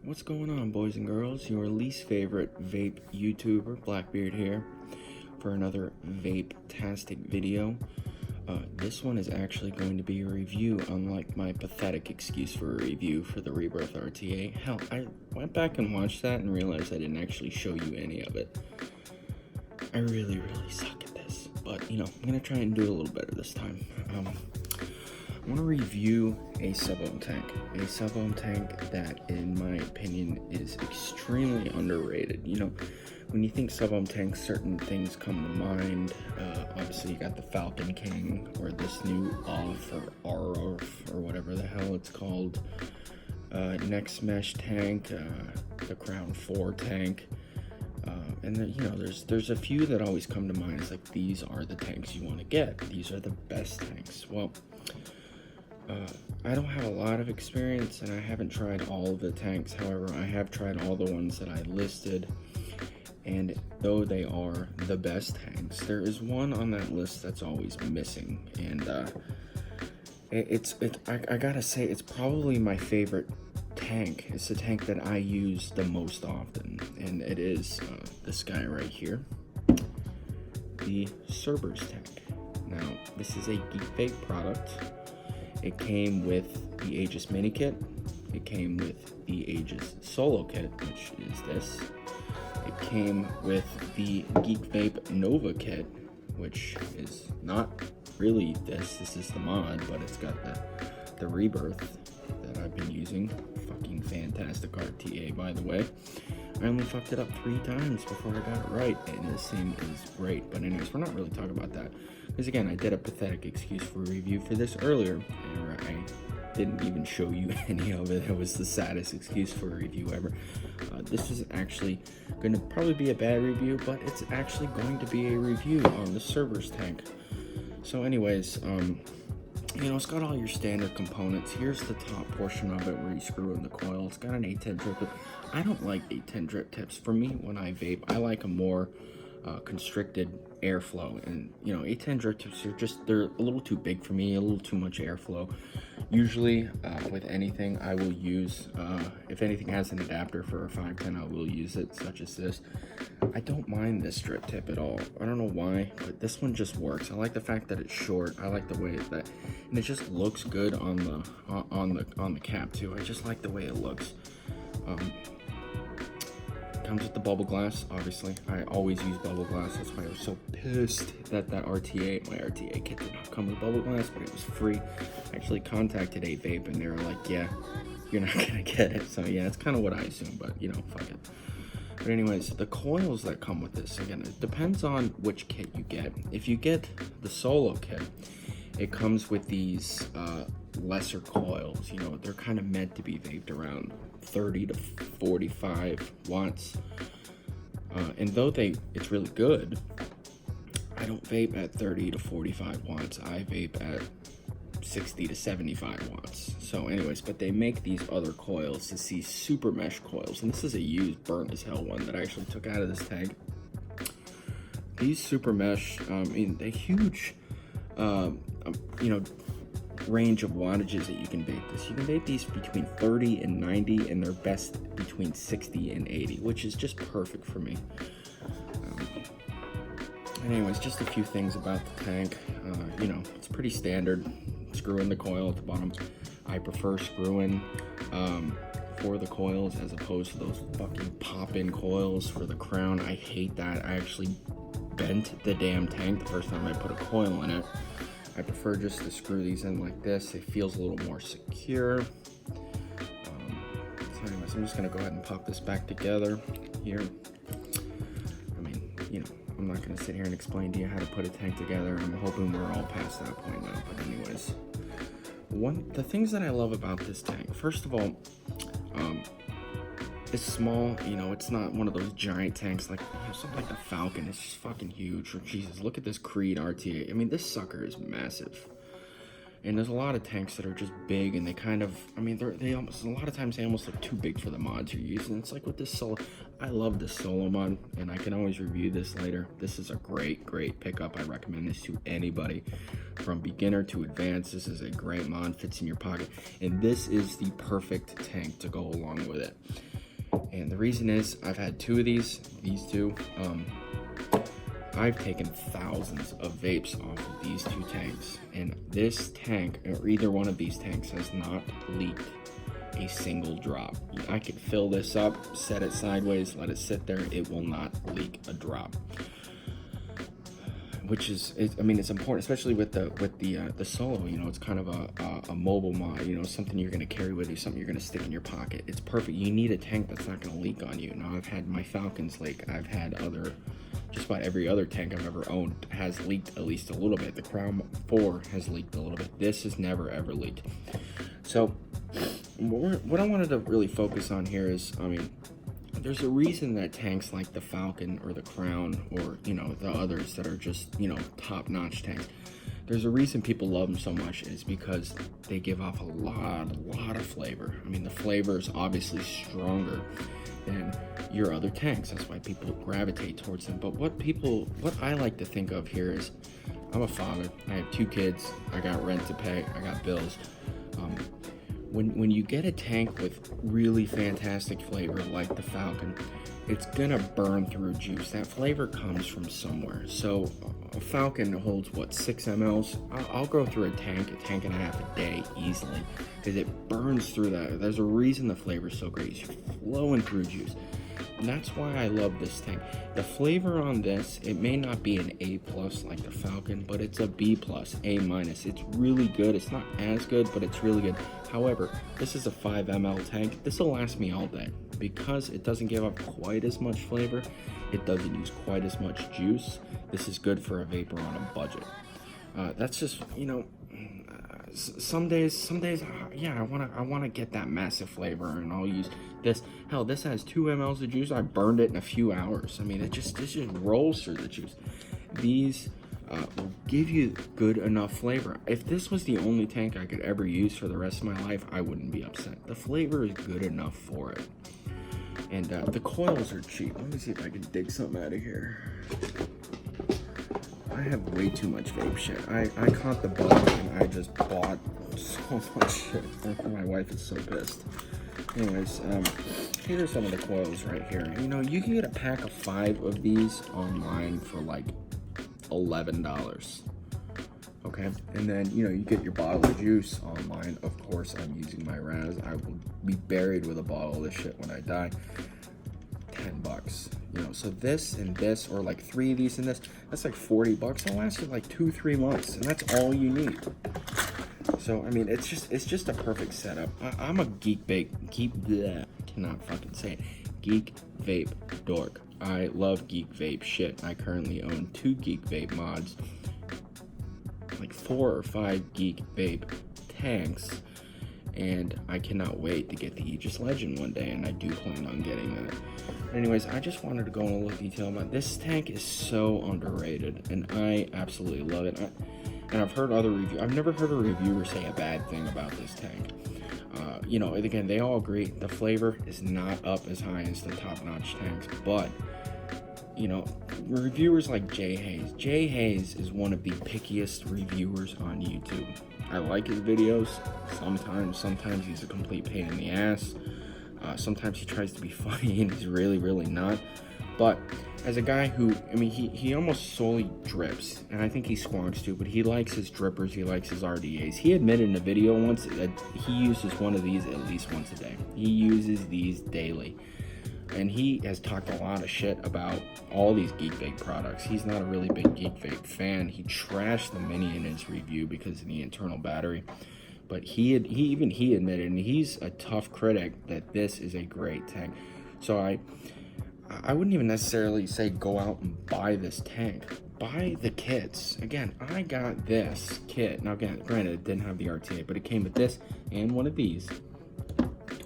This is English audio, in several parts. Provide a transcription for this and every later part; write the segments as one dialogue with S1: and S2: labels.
S1: What's going on, boys and girls? Your least favorite vape YouTuber, Blackbeard here, for another vape-tastic video. This one is actually going to be a review, unlike my pathetic excuse for a review for the Rebirth RTA. Hell, I went back and watched that and realized I didn't actually show you any of it. I really suck at this, but you know, I'm gonna try and do a little better this time. I want to review a sub-ohm tank. A sub-ohm tank that, in my opinion, is extremely underrated. You know, when you think sub-ohm tanks, certain things come to mind. Obviously, you got the Falcon King, or this new OFF or ROF, or whatever the hell it's called. Next Mesh tank, the Crown 4 tank. And then, you know, there's a few that always come to mind. It's like, these are the tanks you want to get. These are the best tanks. Well, I don't have a lot of experience, and I haven't tried all of the tanks. However, I have tried all the ones that I listed, and though they are the best tanks, there is one on that list that's always missing, and I gotta say, it's probably my favorite tank. It's the tank that I use the most often, and it is this guy right here, the Cerberus Tank. Now, this is a Geek Vape product. It came with the Aegis mini kit. It came with the Aegis solo kit, which is this. It came with the Geek Vape Nova kit, which is not really this. This is the mod, but it's got the Rebirth that I've been using. Fucking fantastic RTA, by the way. I only fucked it up 3 times before I got it right, and this thing is great. But anyways, we're not really talking about that, because again, I did a pathetic excuse for a review for this earlier, and I didn't even show you any of it. It was the saddest excuse for a review ever. This is actually going to probably be a bad review, but it's actually going to be a review on the Cerberus tank. So anyways, you know, it's got all your standard components. Here's the top portion of it where you screw in the coil. It's got an A10 drip tip. I don't like A10 drip tips. For me, when I vape, I like a more constricted airflow. And, you know, A10 drip tips they're a little too big for me, a little too much airflow. Usually, with anything, I will use, if anything has an adapter for a 510, I will use it, such as this. I don't mind this drip tip at all. I don't know why, but this one just works. I like the fact that it's short. I like the way that, and it just looks good on the cap too. I just like the way it looks. Comes with the bubble glass, obviously. I always use bubble glass. That's why I was so pissed that my RTA kit did not come with bubble glass, but it was free. I actually contacted A-Vape, and they were like, yeah, you're not gonna get it. So yeah, it's kind of what I assume, but you know, fuck it. But anyways, the coils that come with this, again, it depends on which kit you get. If you get the solo kit, it comes with these lesser coils. You know, they're kind of meant to be vaped around 30 to 45 watts. And though it's really good, I don't vape at 30 to 45 watts. I vape at 60 to 75 watts. So anyways, but they make these other coils, these super mesh coils, and this is a used burnt as hell one that I actually took out of this tank. These super mesh, I mean, they're huge, you know, range of wattages that you can vape this. You can vape these between 30 and 90, and they're best between 60 and 80, which is just perfect for me. Anyways, just a few things about the tank. You know, it's pretty standard. Screw in the coil at the bottom. I prefer screw-in for the coils as opposed to those fucking pop-in coils for the crown. I hate that. I actually bent the damn tank the first time I put a coil in it. I prefer just to screw these in like this. It feels a little more secure. So anyways, I'm just gonna go ahead and pop this back together here. I mean, you know, I'm not gonna sit here and explain to you how to put a tank together. I'm hoping we're all past that point now, but anyways. The things that I love about this tank, first of all, it's small. You know, it's not one of those giant tanks like, you know, something like the Falcon. It's just fucking huge. Or Jesus, look at this Creed RTA. I mean, this sucker is massive. And there's a lot of tanks that are just big, and they kind of, I mean, they almost, a lot of times they almost look too big for the mods you're using. It's like with this solo, I love this solo mod, and I can always review this later. This is a great pickup. I recommend this to anybody from beginner to advanced. This is a great mod, fits in your pocket, and this is the perfect tank to go along with it. And the reason is, I've had two of these two. I've taken thousands of vapes off of these two tanks, and this tank, or either one of these tanks, has not leaked a single drop. I could fill this up, set it sideways, let it sit there, it will not leak a drop. Which is, I mean, it's important, especially with the solo. You know, it's kind of a mobile mod. You know, something you're gonna carry with you, something you're gonna stick in your pocket. It's perfect. You need a tank that's not gonna leak on you. Now, I've had my Falcons leak. I've had just about every other tank I've ever owned has leaked at least a little bit. The Crown 4 has leaked a little bit. This has never ever leaked. So, what I wanted to really focus on here is, I mean, there's a reason that tanks like the Falcon or the Crown, or, you know, the others that are just, you know, top-notch tanks, there's a reason people love them so much, is because they give off a lot of flavor. I mean, the flavor is obviously stronger than your other tanks. That's why people gravitate towards them. But what I like to think of here is, I'm a father, I have 2 kids, I got rent to pay, I got bills. When you get a tank with really fantastic flavor like the Falcon, it's gonna burn through juice. That flavor comes from somewhere. So a Falcon holds, what, 6 mLs? I'll go through a tank and a half a day easily, because it burns through that. There's a reason the flavor is so great. It's flowing through juice. And that's why I love this tank. The flavor on this, it may not be an A+ like the Falcon, but it's a B+, A-. It's really good. It's not as good, but it's really good. However, this is a 5 ml tank. This will last me all day. Because it doesn't give up quite as much flavor, it doesn't use quite as much juice. This is good for a vapor on a budget. That's just, you know, some days, yeah, I wanna get that massive flavor, and I'll use this. Hell, this has 2 mLs of juice. I burned it in a few hours. I mean, this just rolls through the juice. These will give you good enough flavor. If this was the only tank I could ever use for the rest of my life, I wouldn't be upset. The flavor is good enough for it. And the coils are cheap. Let me see if I can dig something out of here. I have way too much vape shit. I caught the bug and I just bought so much shit. My wife is so pissed. Anyways, here are some of the coils right here. You know, you can get a pack of 5 of these online for like $11. Okay, and then, you know, you get your bottle of juice online. Of course, I'm using my Raz. I will be buried with a bottle of this shit when I die. $10, you know. So this and this, or like 3 of these and this, that's like $40. It'll last you like 2-3 months, and that's all you need. So I mean, it's just a perfect setup. I'm a Geek Vape, cannot fucking say it. Geek Vape dork. I love Geek Vape shit. I currently own 2 Geek Vape mods, like 4 or 5 Geek Vape tanks, and I cannot wait to get the Aegis Legend one day, and I do plan on getting that. Anyways, I just wanted to go in a little detail about this tank. Is so underrated, and I absolutely love it. And I've heard other reviews. I've never heard a reviewer say a bad thing about this tank. You know, again, they all agree the flavor is not up as high as the top-notch tanks, but, you know, reviewers like Jay Hayes. Jay Hayes is one of the pickiest reviewers on YouTube. I like his videos sometimes he's a complete pain in the ass. Sometimes he tries to be funny and he's really not. But as a guy who, I mean, he almost solely drips, and I think he squonks too, but he likes his drippers, he likes his RDAs. He admitted in a video once that he uses one of these at least once a day. He uses these daily. And he has talked a lot of shit about all these Geek Vape products. He's not a really big Geek Vape fan. He trashed the Mini in his review because of the internal battery. But he admitted, and he's a tough critic, that this is a great tank. So I wouldn't even necessarily say go out and buy this tank. Buy the kits. Again, I got this kit. Now, again, granted, it didn't have the RTA, but it came with this and one of these.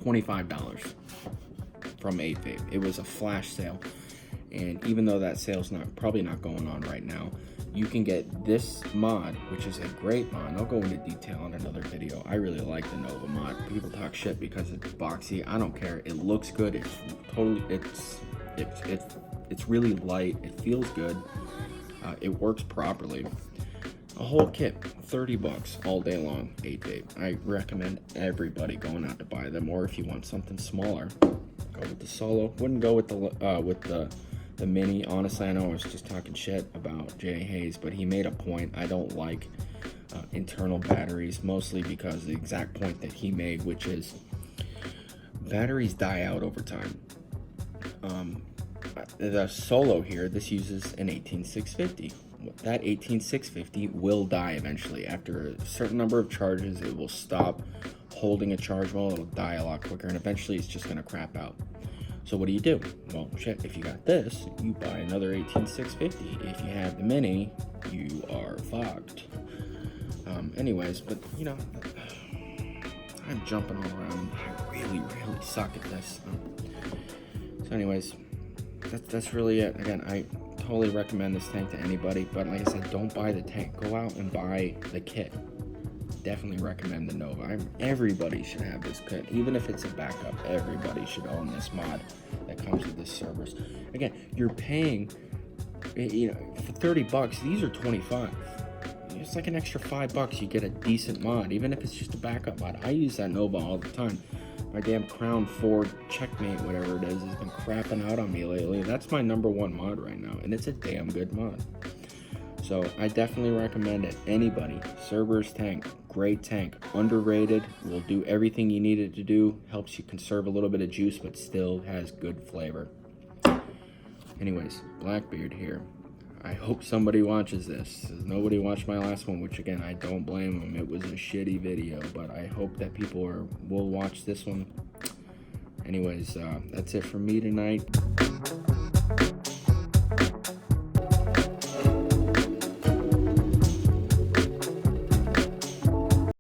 S1: $25 from 8Vape. It was a flash sale. And even though that sale's probably not going on right now, you can get this mod, which is a great mod. I'll go into detail in another video. I really like the Nova mod. People talk shit because it's boxy. I don't care. It looks good. It's totally, it's really light. It feels good. It works properly. A whole kit, 30 bucks all day long, 8 vape. I recommend everybody going out to buy them, or if you want something smaller, go with the Solo. Wouldn't go with the mini. Honestly, I know I was just talking shit about Jay Hayes, but he made a point. I don't like internal batteries, mostly because the exact point that he made, which is batteries die out over time. The Solo here, this uses an 18650. That 18650 will die eventually. After a certain number of charges, it will stop holding a charge well. It'll die a lot quicker, and eventually it's just gonna crap out. So what do you do? Well, shit, if you got this, you buy another 18650. If you have the mini, you are fucked. Anyways, but you know, I'm jumping all around. I really suck at this. So anyways, that's really it. Again, I totally recommend this tank to anybody, but like I said, don't buy the tank. Go out and buy the kit. Definitely recommend the Nova. Everybody should have this kit, even if it's a backup. Everybody should own this mod that comes with this Cerberus. Again, you're paying, you know, for 30 bucks. These are 25. It's like an extra $5. You get a decent mod, even if it's just a backup mod. I use that Nova all the time. My damn Crown 4 Checkmate, whatever it is, has been crapping out on me lately. That's my #1 mod right now, and it's a damn good mod. So I definitely recommend it. Anybody, Cerberus Tank, great tank, underrated, will do everything you need it to do, helps you conserve a little bit of juice, but still has good flavor. Anyways, Blackbeard here. I hope somebody watches this. Nobody watched my last one, which again, I don't blame them. It was a shitty video, but I hope that people will watch this one. Anyways, that's it for me tonight.